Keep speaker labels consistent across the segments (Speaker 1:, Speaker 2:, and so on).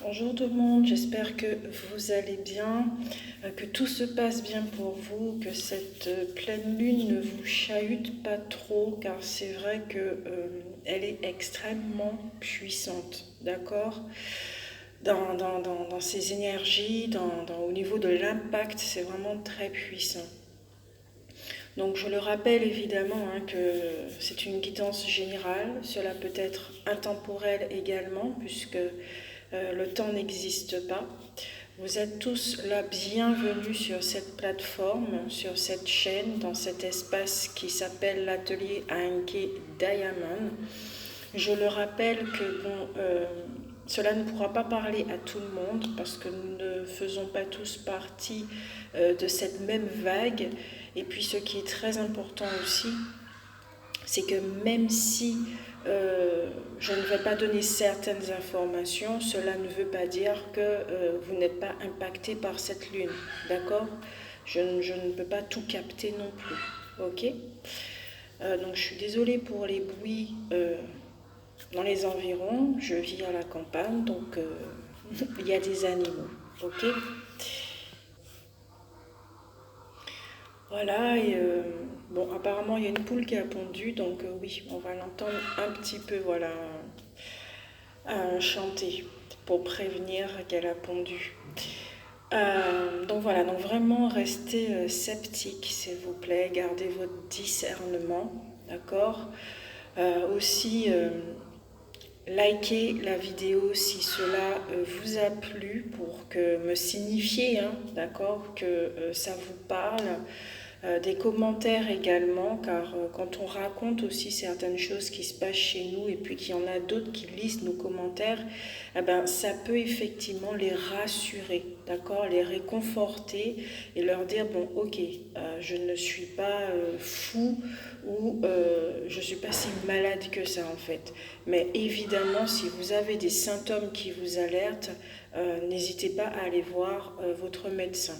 Speaker 1: Bonjour tout le monde, j'espère que vous allez bien, que tout se passe bien pour vous, que cette pleine lune ne vous chahute pas trop, car c'est vrai que elle est extrêmement puissante, d'accord? Dans ses énergies, au niveau de l'impact, c'est vraiment très puissant. Donc je le rappelle évidemment que c'est une guidance générale, cela peut être intemporel également, puisque le temps n'existe pas. Vous êtes tous la bienvenue sur cette plateforme, sur cette chaîne, dans cet espace qui s'appelle l'atelier Anke Diamond. Je le rappelle que cela ne pourra pas parler à tout le monde parce que nous ne faisons pas tous partie de cette même vague. Et puis ce qui est très important aussi, c'est que même si je ne vais pas donner certaines informations, cela ne veut pas dire que vous n'êtes pas impacté par cette lune, d'accord? Je ne peux pas tout capter non plus, ok? Donc je suis désolée pour les bruits dans les environs. Je vis à la campagne, donc il y a des animaux, ok? Voilà, et bon, apparemment il y a une poule qui a pondu, donc oui, on va l'entendre un petit peu, voilà, chanter pour prévenir qu'elle a pondu. Donc voilà, donc vraiment restez sceptique s'il vous plaît, gardez votre discernement, d'accord? Aussi, likez la vidéo si cela vous a plu pour que me signifier, hein, d'accord, que ça vous parle. Des commentaires également, car quand on raconte aussi certaines choses qui se passent chez nous et puis qu'il y en a d'autres qui lisent nos commentaires, eh ben, ça peut effectivement les rassurer, d'accord, les réconforter et leur dire, bon, ok, je ne suis pas fou ou je ne suis pas si malade que ça en fait. Mais évidemment, si vous avez des symptômes qui vous alertent, n'hésitez pas à aller voir votre médecin.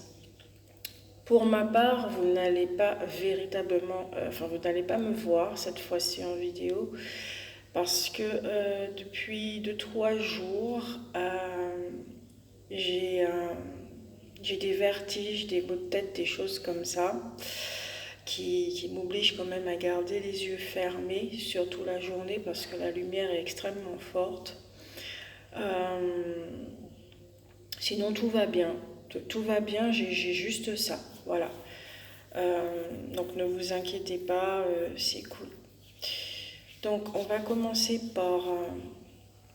Speaker 1: Pour ma part, vous n'allez pas véritablement, vous n'allez pas me voir cette fois-ci en vidéo parce que depuis 2 3 jours, j'ai j'ai des vertiges, des maux de tête, des choses comme ça qui m'obligent quand même à garder les yeux fermés, surtout la journée parce que la lumière est extrêmement forte. Euh, Sinon, tout va bien. Tout va bien, j'ai juste ça. Voilà. Donc ne vous inquiétez pas, c'est cool. Donc on va commencer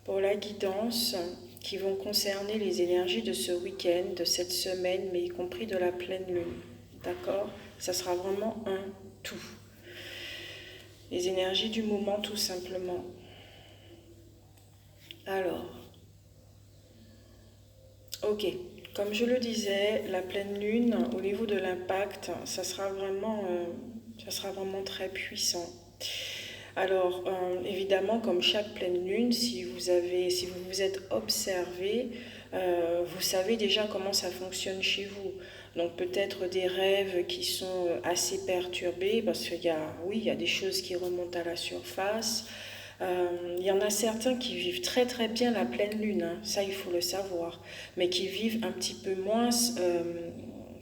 Speaker 1: pour la guidance qui vont concerner les énergies de ce week-end, de cette semaine, mais y compris de la pleine lune. D'accord? Ça sera vraiment un tout. Les énergies du moment tout simplement. Alors, ok. Comme je le disais, la pleine lune, au niveau de l'impact, ça sera vraiment très puissant. Alors, évidemment, comme chaque pleine lune, si vous vous êtes observé, vous savez déjà comment ça fonctionne chez vous. Donc, peut-être des rêves qui sont assez perturbés, parce oui, il y a des choses qui remontent à la surface. Il y en a certains qui vivent très très bien la pleine lune, hein, ça il faut le savoir, mais qui vivent un petit peu moins,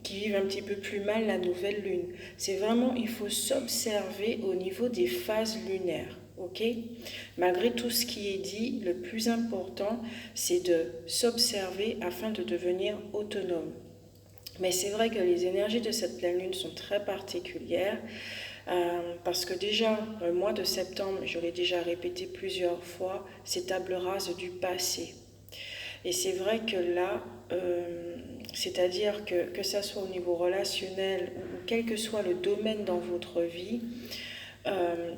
Speaker 1: qui vivent un petit peu plus mal la nouvelle lune. C'est vraiment, il faut s'observer au niveau des phases lunaires. Ok? Malgré tout ce qui est dit, le plus important, c'est de s'observer afin de devenir autonome. Mais c'est vrai que les énergies de cette pleine lune sont très particulières. Parce que déjà, le mois de septembre, je l'ai déjà répété plusieurs fois, c'est table rase du passé. Et c'est vrai que là, c'est-à-dire que ça soit au niveau relationnel ou quel que soit le domaine dans votre vie,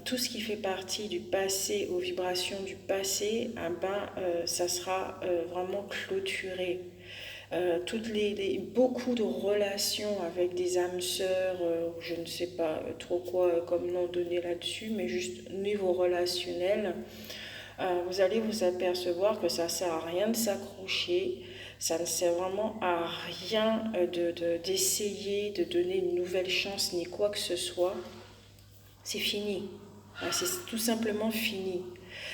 Speaker 1: tout ce qui fait partie du passé, aux vibrations du passé, ça sera vraiment clôturé. Beaucoup de relations avec des âmes sœurs, je ne sais pas trop quoi comme nom donner là-dessus, mais juste niveau relationnel, vous allez vous apercevoir que ça ne sert à rien de s'accrocher, ça ne sert vraiment à rien d'essayer de donner une nouvelle chance ni quoi que ce soit. C'est fini. C'est tout simplement fini.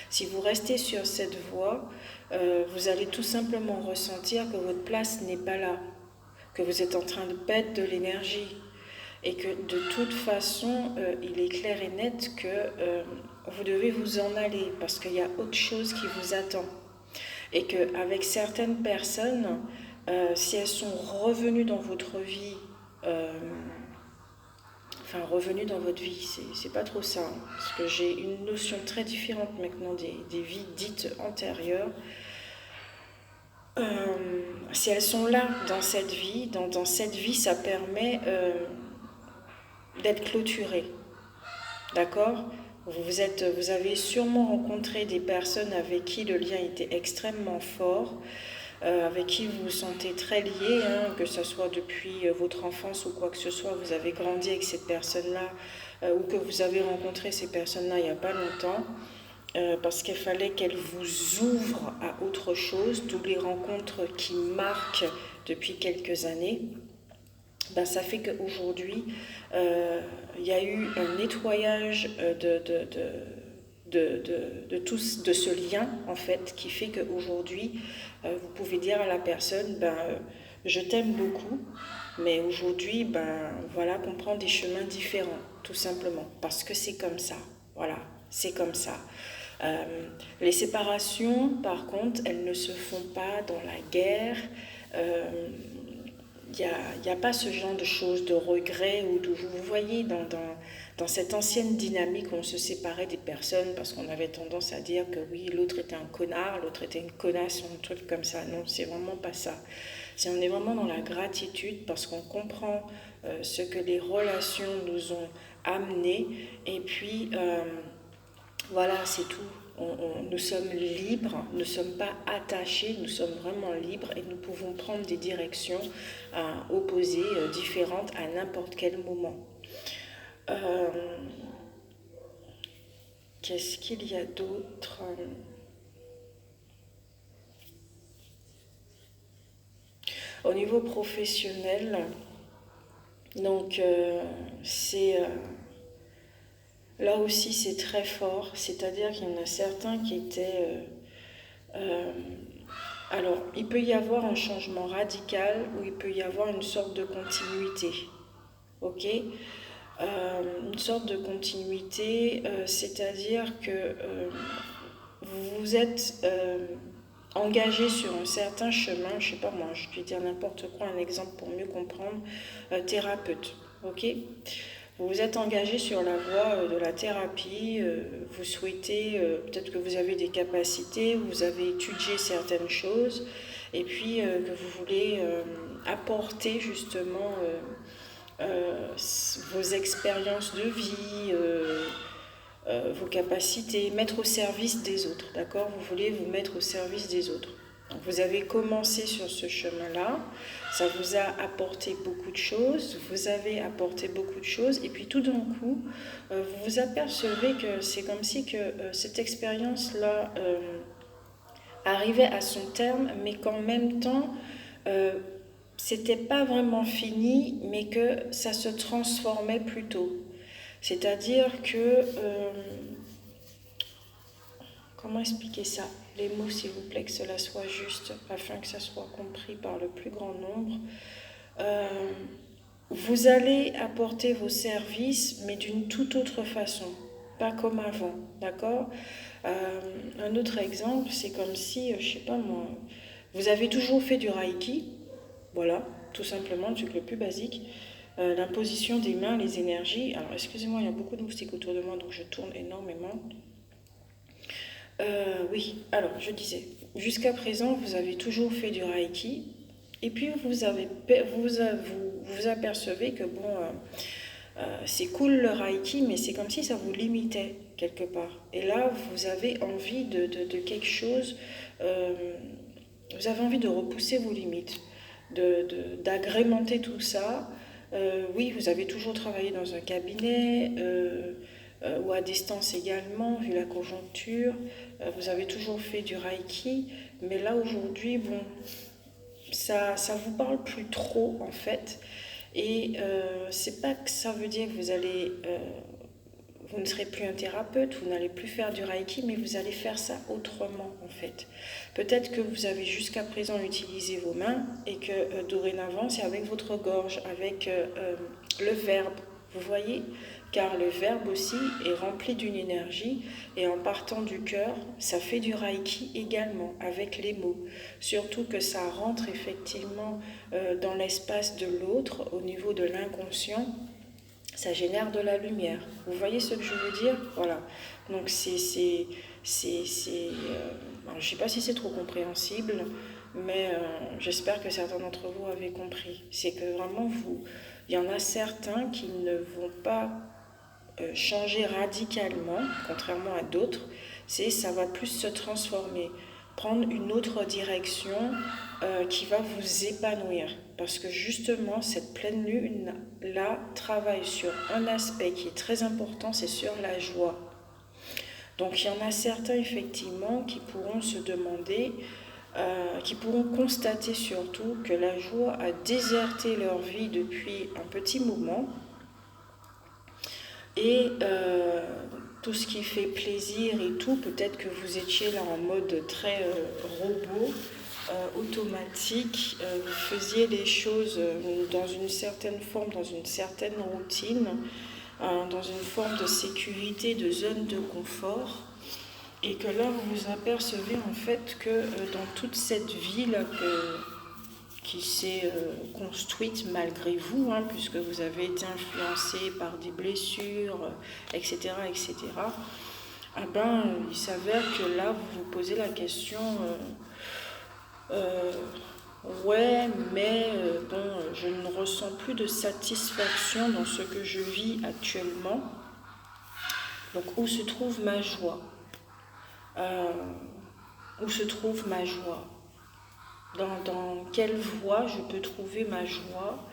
Speaker 1: Si vous restez sur cette voie, vous allez tout simplement ressentir que votre place n'est pas là, que vous êtes en train de perdre de l'énergie et que de toute façon, il est clair et net que vous devez vous en aller parce qu'il y a autre chose qui vous attend. Et qu'avec certaines personnes, si elles sont revenues dans votre vie, enfin revenues dans votre vie, c'est pas trop ça, hein, parce que j'ai une notion très différente maintenant des vies dites antérieures. Si elles sont là dans cette vie, dans cette vie, ça permet d'être clôturé, d'accord? Vous avez sûrement rencontré des personnes avec qui le lien était extrêmement fort, avec qui vous vous sentez très lié, hein, que ce soit depuis votre enfance ou quoi que ce soit, vous avez grandi avec cette personne-là, ou que vous avez rencontré ces personnes-là il n'y a pas longtemps, parce qu'il fallait qu'elles vous ouvrent à autre chose, d'où les rencontres qui marquent depuis quelques années. Ben, ça fait qu'aujourd'hui, il y a eu un nettoyage de ce lien, en fait, qui fait qu'aujourd'hui, vous pouvez dire à la personne, je t'aime beaucoup, mais aujourd'hui, voilà, qu'on prend des chemins différents, tout simplement, parce que c'est comme ça, voilà, c'est comme ça. Les séparations, par contre, elles ne se font pas dans la guerre. Il n'y a pas ce genre de choses, de regrets, ou vous voyez, dans cette ancienne dynamique où on se séparait des personnes parce qu'on avait tendance à dire que oui, l'autre était un connard, l'autre était une connasse, un truc comme ça. Non, c'est vraiment pas ça. On est vraiment dans la gratitude parce qu'on comprend ce que les relations nous ont amené, et puis voilà, c'est tout. Nous sommes libres, nous ne sommes pas attachés, nous sommes vraiment libres et nous pouvons prendre des directions opposées, différentes à n'importe quel moment. Qu'est-ce qu'il y a d'autre? Au niveau professionnel, donc là aussi c'est très fort, c'est-à-dire qu'il y en a certains qui étaient... alors, il peut y avoir un changement radical ou il peut y avoir une sorte de continuité, ok? Une sorte de continuité, c'est-à-dire que vous êtes engagé sur un certain chemin, je sais pas moi, je vais dire n'importe quoi, un exemple pour mieux comprendre, thérapeute, ok? Vous vous êtes engagé sur la voie de la thérapie, vous souhaitez, peut-être que vous avez des capacités, vous avez étudié certaines choses, et puis que vous voulez apporter justement vos expériences de vie, vos capacités, mettre au service des autres, d'accord? Vous voulez vous mettre au service des autres. Donc vous avez commencé sur ce chemin-là, ça vous a apporté beaucoup de choses, vous avez apporté beaucoup de choses, et puis tout d'un coup, vous vous apercevez que c'est comme si que cette expérience-là arrivait à son terme, mais qu'en même temps, c'était pas vraiment fini, mais que ça se transformait plutôt. C'est-à-dire que... comment expliquer ça? Les mots, s'il vous plaît, que cela soit juste, afin que ça soit compris par le plus grand nombre. Vous allez apporter vos services, mais d'une toute autre façon, pas comme avant, d'accord? Un autre exemple, c'est comme si, je sais pas moi, vous avez toujours fait du Reiki, voilà, tout simplement, le truc le plus basique, l'imposition des mains, les énergies. Alors, excusez-moi, il y a beaucoup de moustiques autour de moi, donc je tourne énormément. Oui, alors je disais, jusqu'à présent, vous avez toujours fait du Reiki, et puis vous apercevez que bon, c'est cool le Reiki, mais c'est comme si ça vous limitait quelque part. Et là, vous avez envie de quelque chose, vous avez envie de repousser vos limites, d'agrémenter tout ça. Oui, vous avez toujours travaillé dans un cabinet, ou à distance également, vu la conjoncture. Vous avez toujours fait du Reiki, mais là aujourd'hui, bon, ça vous parle plus trop en fait. Et c'est pas que ça veut dire que vous allez vous ne serez plus un thérapeute, vous n'allez plus faire du Reiki, mais vous allez faire ça autrement en fait. Peut-être que vous avez jusqu'à présent utilisé vos mains et que dorénavant c'est avec votre gorge, avec le verbe, vous voyez? Car le verbe aussi est rempli d'une énergie et en partant du cœur, ça fait du Reiki également avec les mots. Surtout que ça rentre effectivement dans l'espace de l'autre, au niveau de l'inconscient, ça génère de la lumière. Vous voyez ce que je veux dire? Voilà. Donc je ne sais pas si c'est trop compréhensible, mais j'espère que certains d'entre vous avez compris. C'est que vraiment il y en a certains qui ne vont pas changer radicalement, contrairement à d'autres, ça va plus se transformer, prendre une autre direction qui va vous épanouir. Parce que justement, cette pleine lune-là travaille sur un aspect qui est très important, c'est sur la joie. Donc il y en a certains effectivement qui pourront se demander, qui pourront constater surtout que la joie a déserté leur vie depuis un petit moment. Et tout ce qui fait plaisir et tout, peut-être que vous étiez là en mode très robot, automatique, vous faisiez les choses dans une certaine forme, dans une certaine routine, dans une forme de sécurité, de zone de confort, et que là vous vous apercevez en fait que dans toute cette vie-là qui s'est construite malgré vous, puisque vous avez été influencé par des blessures, etc., etc., il s'avère que là, vous vous posez la question, ouais, mais je ne ressens plus de satisfaction dans ce que je vis actuellement. Donc, où se trouve ma joie? Où se trouve ma joie? Dans quelle voie je peux trouver ma joie?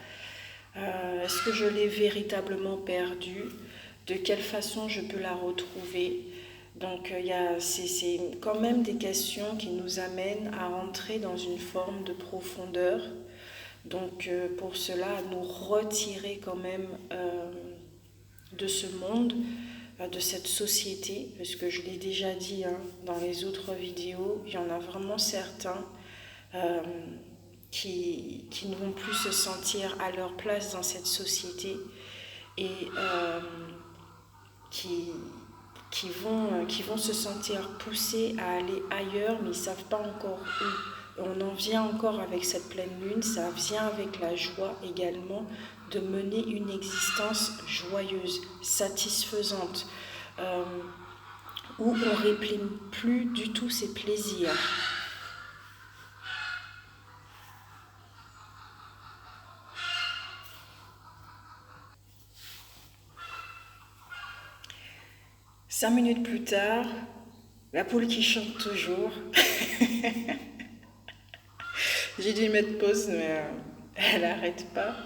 Speaker 1: Est-ce que je l'ai véritablement perdue? De quelle façon je peux la retrouver? Donc c'est quand même des questions qui nous amènent à entrer dans une forme de profondeur. Donc pour cela, à nous retirer quand même de ce monde, de cette société, parce que je l'ai déjà dit dans les autres vidéos, il y en a vraiment certains qui ne vont plus se sentir à leur place dans cette société et qui vont se sentir poussés à aller ailleurs, mais ils ne savent pas encore où. On en vient encore avec cette pleine lune, ça vient avec la joie également de mener une existence joyeuse, satisfaisante, où on ne réprime plus du tout ses plaisirs. Cinq minutes plus tard, la poule qui chante toujours. J'ai dû mettre pause, mais elle n'arrête pas.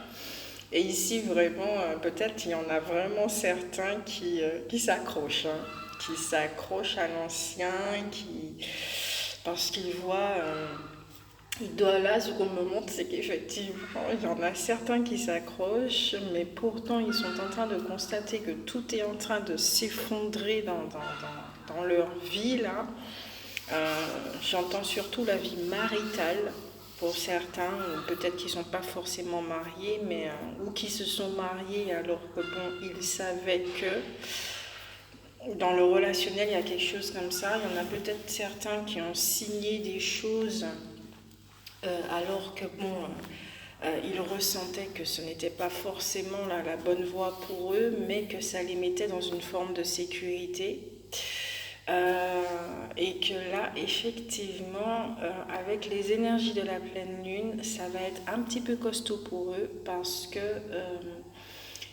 Speaker 1: Et ici, vraiment, peut-être il y en a vraiment certains qui s'accrochent, qui s'accrochent à l'ancien, parce qu'ils voient... là, ce qu'on me montre, c'est qu'effectivement, il y en a certains qui s'accrochent, mais pourtant, ils sont en train de constater que tout est en train de s'effondrer dans leur vie, là. J'entends surtout la vie maritale, pour certains, peut-être qu'ils ne sont pas forcément mariés, mais, ou qui se sont mariés alors que, ils savaient que... Dans le relationnel, il y a quelque chose comme ça. Il y en a peut-être certains qui ont signé des choses... alors que ils ressentaient que ce n'était pas forcément la bonne voie pour eux, mais que ça les mettait dans une forme de sécurité. Et que là, effectivement, avec les énergies de la pleine lune, ça va être un petit peu costaud pour eux parce que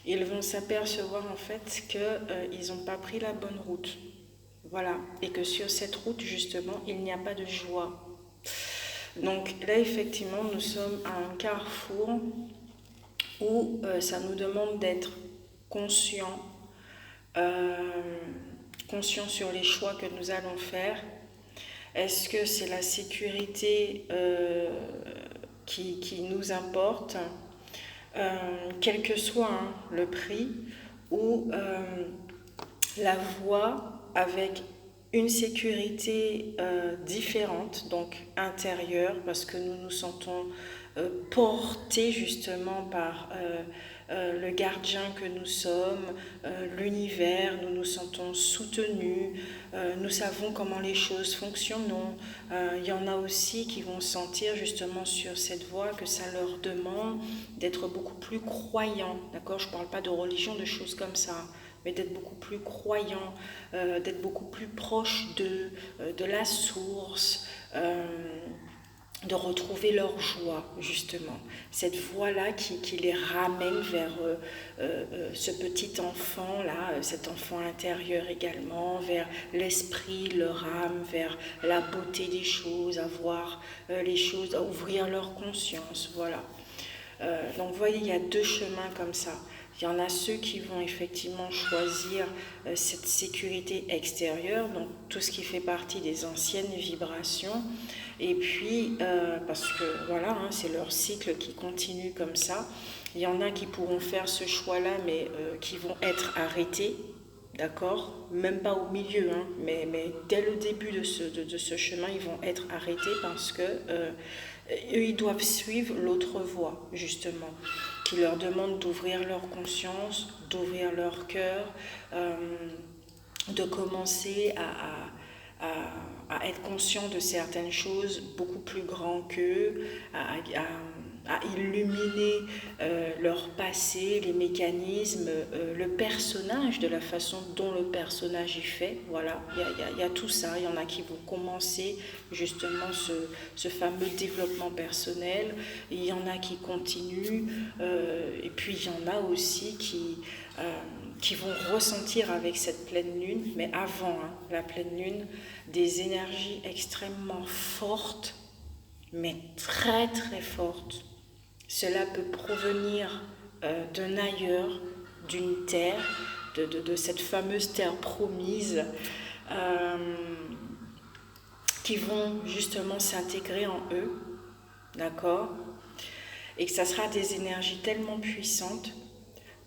Speaker 1: ils vont s'apercevoir en fait qu'ils n'ont pas pris la bonne route. Voilà. Et que sur cette route, justement, il n'y a pas de joie. Donc là, effectivement, nous sommes à un carrefour où ça nous demande d'être conscients, conscients sur les choix que nous allons faire. Est-ce que c'est la sécurité qui nous importe, quel que soit le prix, ou la voie avec une sécurité différente, donc intérieure, parce que nous nous sentons portés justement par le gardien que nous sommes, l'univers, nous nous sentons soutenus, nous savons comment les choses fonctionnent. Il y en a aussi qui vont sentir justement sur cette voie que ça leur demande d'être beaucoup plus croyants, d'accord? Je ne parle pas de religion, de choses comme ça, mais d'être beaucoup plus croyants, d'être beaucoup plus proche de la source, de retrouver leur joie, justement. Cette voie-là qui les ramène vers ce petit enfant-là, cet enfant intérieur également, vers l'esprit, leur âme, vers la beauté des choses, à voir les choses, à ouvrir leur conscience, voilà. Donc, vous voyez, il y a deux chemins comme ça. Il y en a ceux qui vont effectivement choisir cette sécurité extérieure, donc tout ce qui fait partie des anciennes vibrations. Et puis, parce que voilà, hein, c'est leur cycle qui continue comme ça. Il y en a qui pourront faire ce choix-là, mais qui vont être arrêtés, d'accord? Même pas au milieu, hein, mais dès le début de ce chemin, ils vont être arrêtés parce que eux, ils doivent suivre l'autre voie, justement, qui leur demande d'ouvrir leur conscience, d'ouvrir leur cœur, de commencer à être conscient de certaines choses beaucoup plus grands qu'eux, à illuminer leur passé, les mécanismes, le personnage, de la façon dont le personnage est fait. Voilà, il y a tout ça. Il y en a qui vont commencer justement ce fameux développement personnel. Il y en a qui continuent. Et puis il y en a aussi qui vont ressentir avec cette pleine lune, mais avant la pleine lune, des énergies extrêmement fortes, mais très très fortes. Cela peut provenir d'un ailleurs, d'une terre, de cette fameuse terre promise, qui vont justement s'intégrer en eux, d'accord? Et que ça sera des énergies tellement puissantes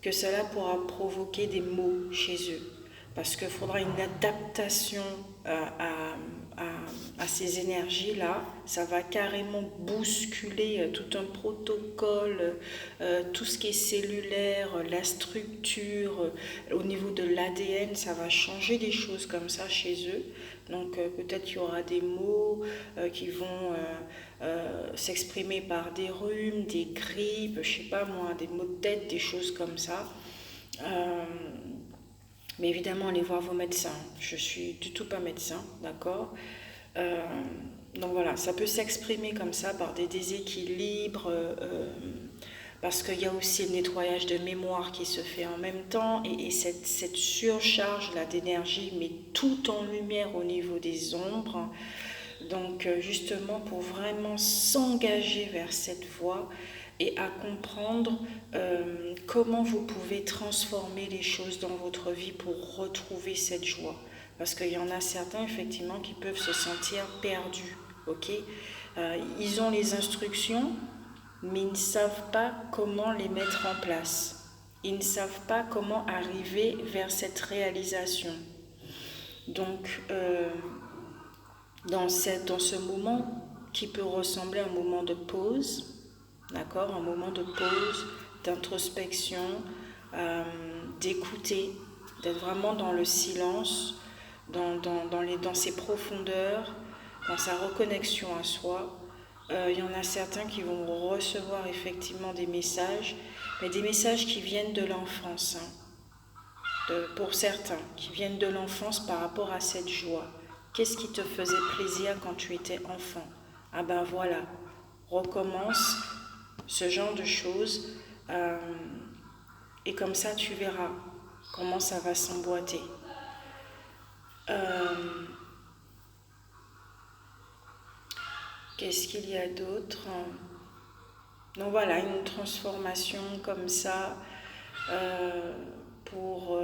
Speaker 1: que cela pourra provoquer des maux chez eux. Parce qu'il faudra une adaptation à ces énergies-là. Ça va carrément bousculer tout un protocole, tout ce qui est cellulaire, la structure, au niveau de l'ADN, ça va changer des choses comme ça chez eux. Donc peut-être qu'il y aura des maux qui vont s'exprimer par des rhumes, des grippes, je sais pas moi, des maux de tête, des choses comme ça. Mais évidemment, allez voir vos médecins. Je suis du tout pas médecin, d'accord? Donc voilà, ça peut s'exprimer comme ça par des déséquilibres, parce qu'il y a aussi le nettoyage de mémoire qui se fait en même temps, et cette surcharge là d'énergie met tout en lumière au niveau des ombres. Donc justement, pour vraiment s'engager vers cette voie et à comprendre comment vous pouvez transformer les choses dans votre vie pour retrouver cette joie. Parce qu'il y en a certains, effectivement, qui peuvent se sentir perdus, ok? Ils ont les instructions, mais ils ne savent pas comment les mettre en place. Ils ne savent pas comment arriver vers cette réalisation. Donc, dans ce moment qui peut ressembler à un moment de pause, d'accord, un moment de pause, d'introspection, d'écouter, d'être vraiment dans le silence, dans ses profondeurs, dans sa reconnexion à soi. Il y en a certains qui vont recevoir effectivement des messages, mais des messages qui viennent de l'enfance, pour certains, qui viennent de l'enfance par rapport à cette joie. Qu'est-ce qui te faisait plaisir quand tu étais enfant? Ah ben voilà, recommence ce genre de choses, et comme ça tu verras comment ça va s'emboîter. Qu'est-ce qu'il y a d'autre? Donc voilà, une transformation comme ça pour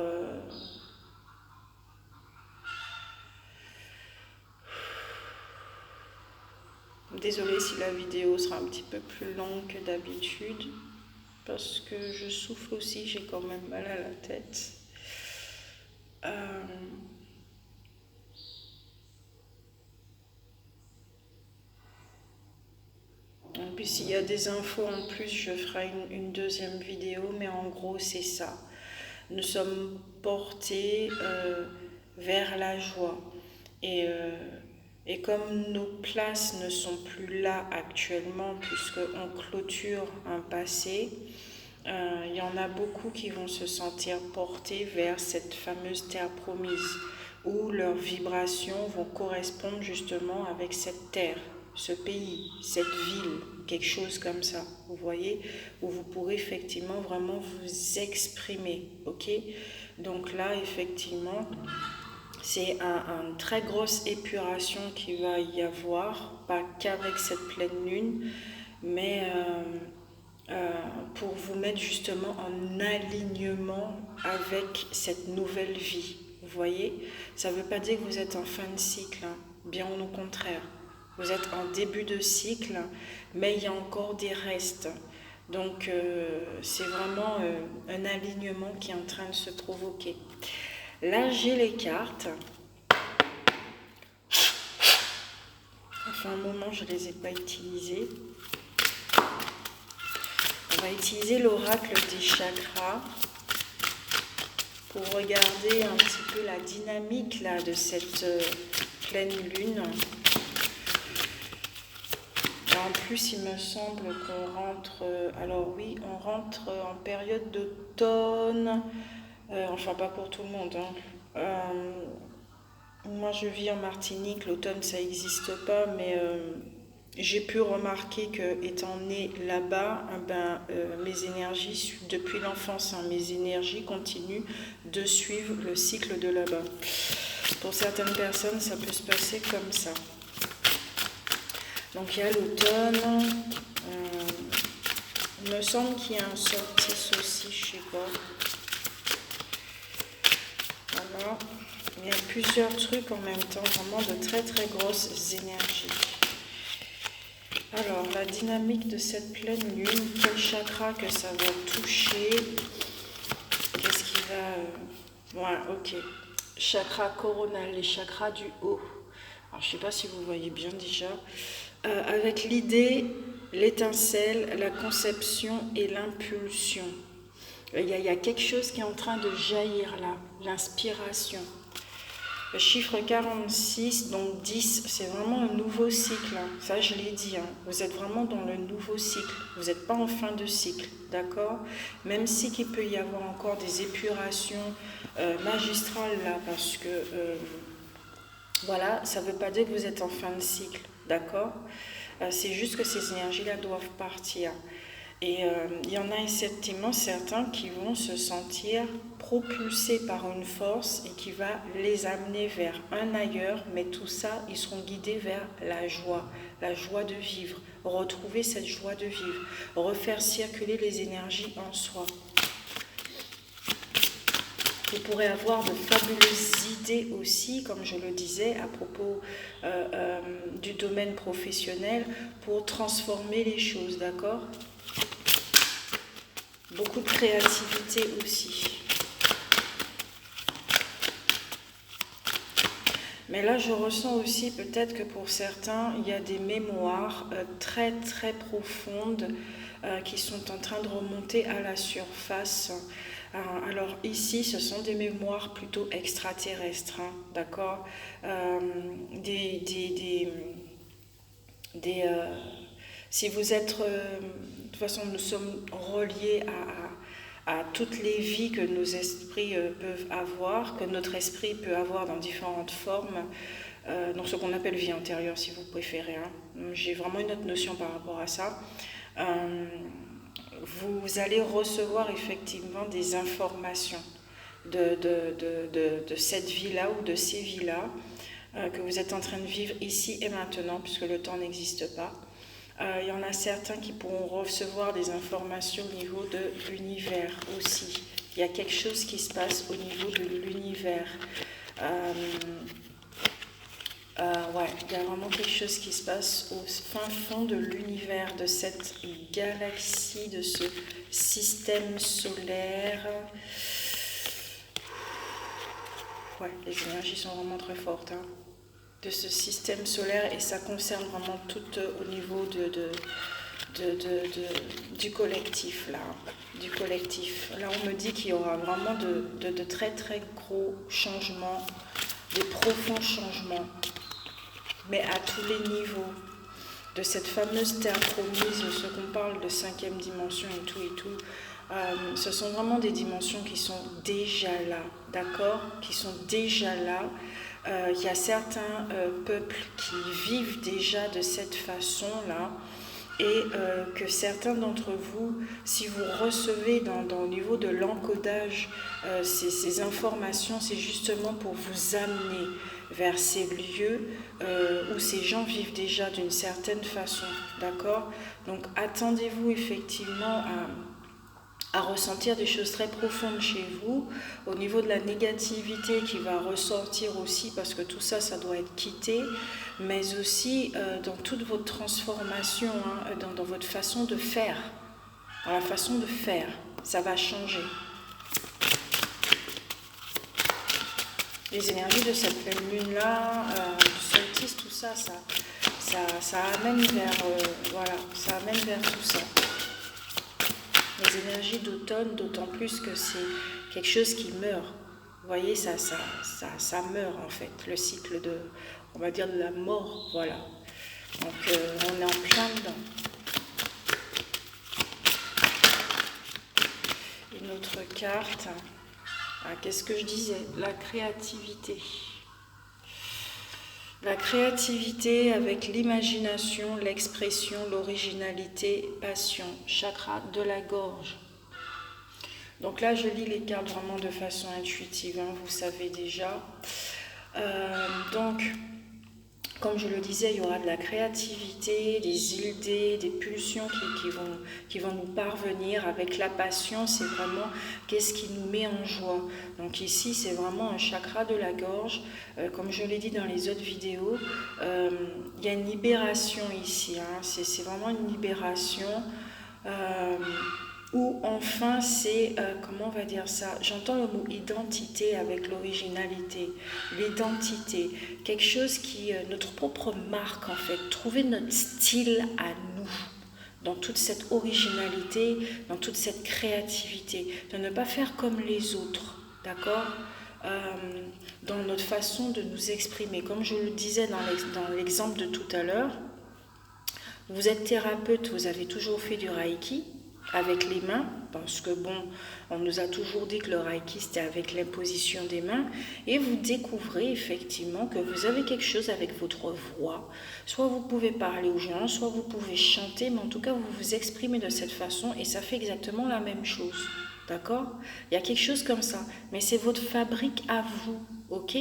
Speaker 1: désolée si la vidéo sera un petit peu plus longue que d'habitude, parce que je souffle aussi, j'ai quand même mal à la tête. Euh, et puis s'il y a des infos en plus, je ferai une deuxième vidéo, mais en gros c'est ça. Nous sommes portés vers la joie. Et, euh, et comme nos places ne sont plus là actuellement, puisqu'on clôture un passé, il y en a beaucoup qui vont se sentir portés vers cette fameuse terre promise, où leurs vibrations vont correspondre justement avec cette terre, ce pays, cette ville, quelque chose comme ça, vous voyez, où vous pourrez effectivement vraiment vous exprimer, ok? Donc là, effectivement, c'est une très grosse épuration qu'il va y avoir, pas qu'avec cette pleine lune, mais pour vous mettre justement en alignement avec cette nouvelle vie. Vous voyez, ça ne veut pas dire que vous êtes en fin de cycle, hein. Bien au contraire. Vous êtes en début de cycle, mais il y a encore des restes. Donc c'est vraiment un alignement qui est en train de se provoquer. Là, j'ai les cartes. Enfin, un moment, je ne les ai pas utilisées. On va utiliser l'oracle des chakras pour regarder un petit peu la dynamique là, de cette pleine lune. En plus, il me semble qu'on rentre... alors oui, on rentre en période d'automne. Enfin, pas pour tout le monde, hein. Moi, je vis en Martinique. L'automne, ça n'existe pas, mais... j'ai pu remarquer que, étant née là-bas, mes énergies, depuis l'enfance, hein, mes énergies continuent de suivre le cycle de là-bas. Pour certaines personnes, ça peut se passer comme ça. Donc il y a l'automne. Il me semble qu'il y a un solstice aussi, je sais pas. Voilà. Il y a plusieurs trucs en même temps, vraiment de très très grosses énergies. Alors, la dynamique de cette pleine lune, quel chakra que ça va toucher? Qu'est-ce qui va... Ouais, ok. Chakra coronal, les chakras du haut. Alors, je ne sais pas si vous voyez bien déjà. Avec l'idée, l'étincelle, la conception et l'impulsion. Il y a quelque chose qui est en train de jaillir là, l'inspiration. Le chiffre 46, donc 10, c'est vraiment un nouveau cycle. Hein. Ça, je l'ai dit. Hein. Vous êtes vraiment dans le nouveau cycle. Vous n'êtes pas en fin de cycle, d'accord? Même si qu'il peut y avoir encore des épurations magistrales là, parce que, voilà, ça ne veut pas dire que vous êtes en fin de cycle, d'accord? C'est juste que ces énergies-là doivent partir. Et il y en a effectivement certains qui vont se sentir propulsés par une force et qui va les amener vers un ailleurs, mais tout ça, ils seront guidés vers la joie de vivre, retrouver cette joie de vivre, refaire circuler les énergies en soi. Vous pourrez avoir de fabuleuses idées aussi, comme je le disais, à propos du domaine professionnel pour transformer les choses, d'accord ? Beaucoup de créativité aussi. Mais là, je ressens aussi peut-être que pour certains, il y a des mémoires très très profondes qui sont en train de remonter à la surface. Alors ici, ce sont des mémoires plutôt extraterrestres, hein, d'accord, si vous êtes... de toute façon, nous sommes reliés à toutes les vies que nos esprits peuvent avoir, que notre esprit peut avoir dans différentes formes, donc ce qu'on appelle vie antérieure si vous préférez. Hein. J'ai vraiment une autre notion par rapport à ça. Vous allez recevoir effectivement des informations de cette vie-là ou de ces vies-là que vous êtes en train de vivre ici et maintenant, puisque le temps n'existe pas. Il y en a certains qui pourront recevoir des informations au niveau de l'univers aussi. Il y a quelque chose qui se passe au niveau de l'univers. Ouais, il y a vraiment quelque chose qui se passe au fin fond de l'univers, de cette galaxie, de ce système solaire. Ouais, les énergies sont vraiment très fortes hein, de ce système solaire et ça concerne vraiment tout au niveau du collectif là. Du collectif. Là, on me dit qu'il y aura vraiment de très très gros changements, des profonds changements, mais à tous les niveaux. De cette fameuse terre promise, ce qu'on parle de 5e dimension et tout, ce sont vraiment des dimensions qui sont déjà là, d'accord? Qui sont déjà là. Il y a certains peuples qui vivent déjà de cette façon-là et que certains d'entre vous, si vous recevez au niveau de l'encodage ces informations, c'est justement pour vous amener vers ces lieux où ces gens vivent déjà d'une certaine façon, d'accord? Donc attendez-vous effectivement à ressentir des choses très profondes chez vous, au niveau de la négativité qui va ressortir aussi, parce que tout ça, ça doit être quitté, mais aussi dans toute votre transformation, hein, dans votre façon de faire, dans la façon de faire, ça va changer. Les énergies de cette pleine lune-là, du solstice, tout ça, ça amène vers, voilà, ça amène vers tout ça. Les énergies d'automne, d'autant plus que c'est quelque chose qui meurt. Vous voyez, ça meurt en fait, le cycle de, on va dire, de la mort, voilà. Donc on est en plein dedans. Une autre carte. Ah, qu'est-ce que je disais? La créativité. La créativité avec l'imagination, l'expression, l'originalité, passion, chakra de la gorge. Donc là, je lis les cartes vraiment de façon intuitive, hein, vous savez déjà. Donc, comme je le disais, il y aura de la créativité, des idées, des pulsions qui vont nous parvenir. Avec la passion, c'est vraiment qu'est-ce qui nous met en joie. Donc ici, c'est vraiment un chakra de la gorge. Comme je l'ai dit dans les autres vidéos, il y a une libération ici. Hein. C'est vraiment une libération. Ou enfin c'est, comment on va dire ça, j'entends le mot identité avec l'originalité, l'identité, quelque chose qui, notre propre marque en fait, trouver notre style à nous, dans toute cette originalité, dans toute cette créativité, de ne pas faire comme les autres, d'accord, dans notre façon de nous exprimer, comme je le disais dans l'exemple de tout à l'heure, vous êtes thérapeute, vous avez toujours fait du Reiki, avec les mains, parce que bon, on nous a toujours dit que le Reiki c'était avec l'imposition des mains, et vous découvrez effectivement que vous avez quelque chose avec votre voix, soit vous pouvez parler aux gens, soit vous pouvez chanter, mais en tout cas vous vous exprimez de cette façon et ça fait exactement la même chose, d'accord? Il y a quelque chose comme ça, mais c'est votre fabrique à vous, ok?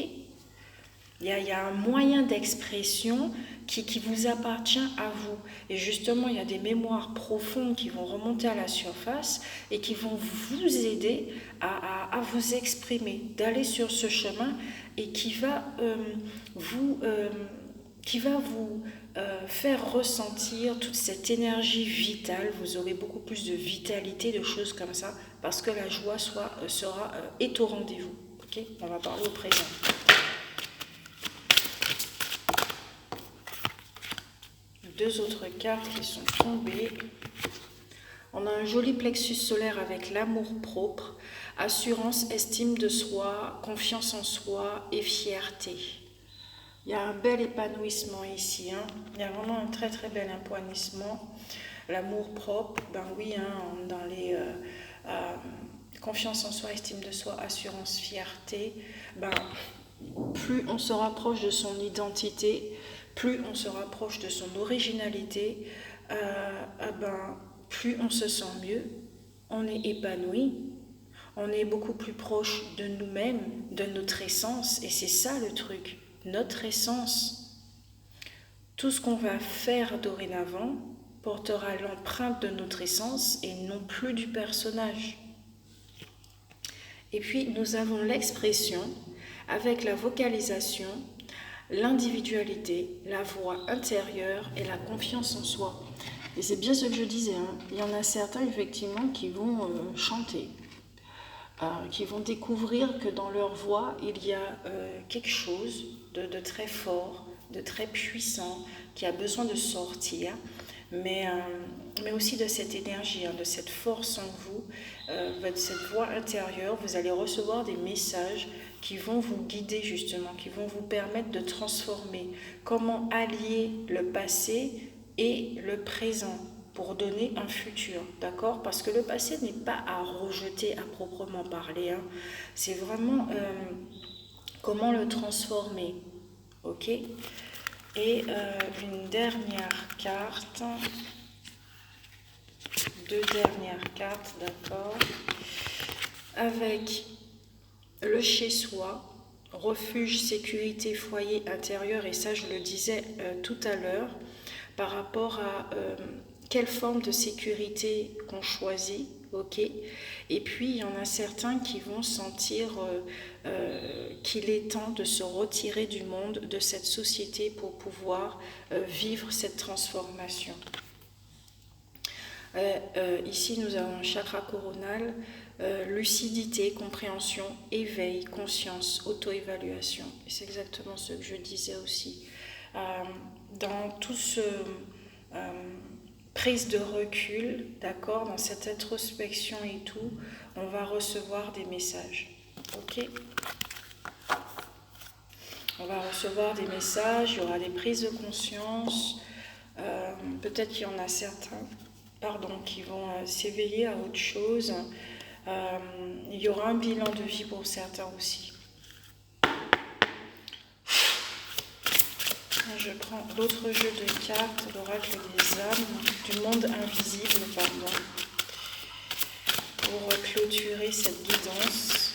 Speaker 1: Il y a un moyen d'expression qui vous appartient à vous. Et justement, il y a des mémoires profondes qui vont remonter à la surface et qui vont vous aider à vous exprimer, d'aller sur ce chemin et qui va vous faire ressentir toute cette énergie vitale. Vous aurez beaucoup plus de vitalité, de choses comme ça, parce que la joie est au rendez-vous. Okay, on va parler au présent. Deux autres cartes qui sont tombées. On a un joli plexus solaire avec l'amour propre, assurance, estime de soi, confiance en soi et fierté. Il y a un bel épanouissement ici. Hein. Il y a vraiment un très très bel épanouissement. L'amour propre, ben oui, hein, dans les confiance en soi, estime de soi, assurance, fierté, ben, plus on se rapproche de son identité, plus on se rapproche de son originalité, plus on se sent mieux, on est épanoui, on est beaucoup plus proche de nous-mêmes, de notre essence, et c'est ça le truc, notre essence. Tout ce qu'on va faire dorénavant portera l'empreinte de notre essence et non plus du personnage. Et puis nous avons l'expression avec la vocalisation, l'individualité, la voix intérieure et la confiance en soi. Et c'est bien ce que je disais, hein. Il y en a certains effectivement qui vont chanter, qui vont découvrir que dans leur voix, il y a quelque chose de très fort, de très puissant, qui a besoin de sortir, mais aussi de cette énergie, de cette force en vous, de cette voix intérieure. Vous allez recevoir des messages qui vont vous guider justement, qui vont vous permettre de transformer. Comment allier le passé et le présent pour donner un futur, d'accord? Parce que le passé n'est pas à rejeter à proprement parler, hein. C'est vraiment comment le transformer, ok? Et une dernière carte, deux dernières cartes, d'accord? Avec le chez-soi, refuge, sécurité, foyer intérieur, et ça je le disais tout à l'heure, par rapport à quelle forme de sécurité qu'on choisit, ok? Et puis il y en a certains qui vont sentir qu'il est temps de se retirer du monde, de cette société pour pouvoir vivre cette transformation. Ici nous avons un chakra coronal, lucidité, compréhension, éveil, conscience, auto-évaluation. Et c'est exactement ce que je disais aussi. Dans tout ce prise de recul, d'accord, dans cette introspection et tout, on va recevoir des messages, ok? On va recevoir des messages, il y aura des prises de conscience, peut-être qu'il y en a certains, qui vont s'éveiller à autre chose. Il y aura un bilan de vie pour certains aussi. Je prends l'autre jeu de cartes, l'oracle des âmes, du monde invisible, pour clôturer cette guidance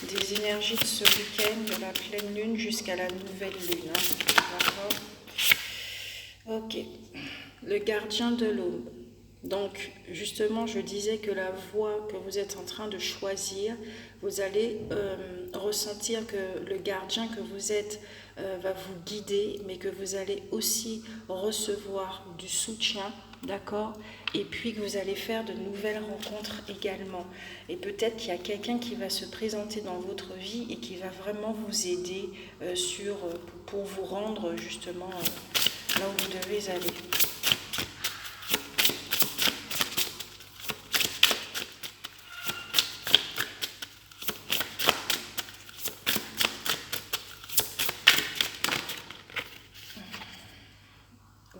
Speaker 1: des énergies de ce week-end, de la pleine lune jusqu'à la nouvelle lune. D'accord ? Ok. Le gardien de l'aube. Donc, justement, je disais que la voie que vous êtes en train de choisir, vous allez ressentir que le gardien que vous êtes va vous guider, mais que vous allez aussi recevoir du soutien, d'accord? Et puis que vous allez faire de nouvelles rencontres également. Et peut-être qu'il y a quelqu'un qui va se présenter dans votre vie et qui va vraiment vous aider pour vous rendre justement là où vous devez aller.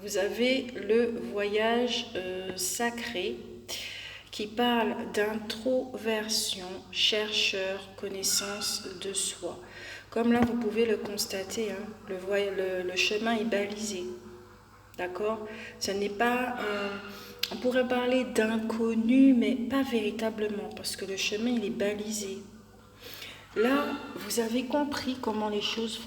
Speaker 1: Vous avez le voyage sacré qui parle d'introversion, chercheur, connaissance de soi. Comme là, vous pouvez le constater, hein, le chemin est balisé. D'accord? Ce n'est pas on pourrait parler d'inconnu, mais pas véritablement, parce que le chemin, il est balisé. Là, vous avez compris comment les choses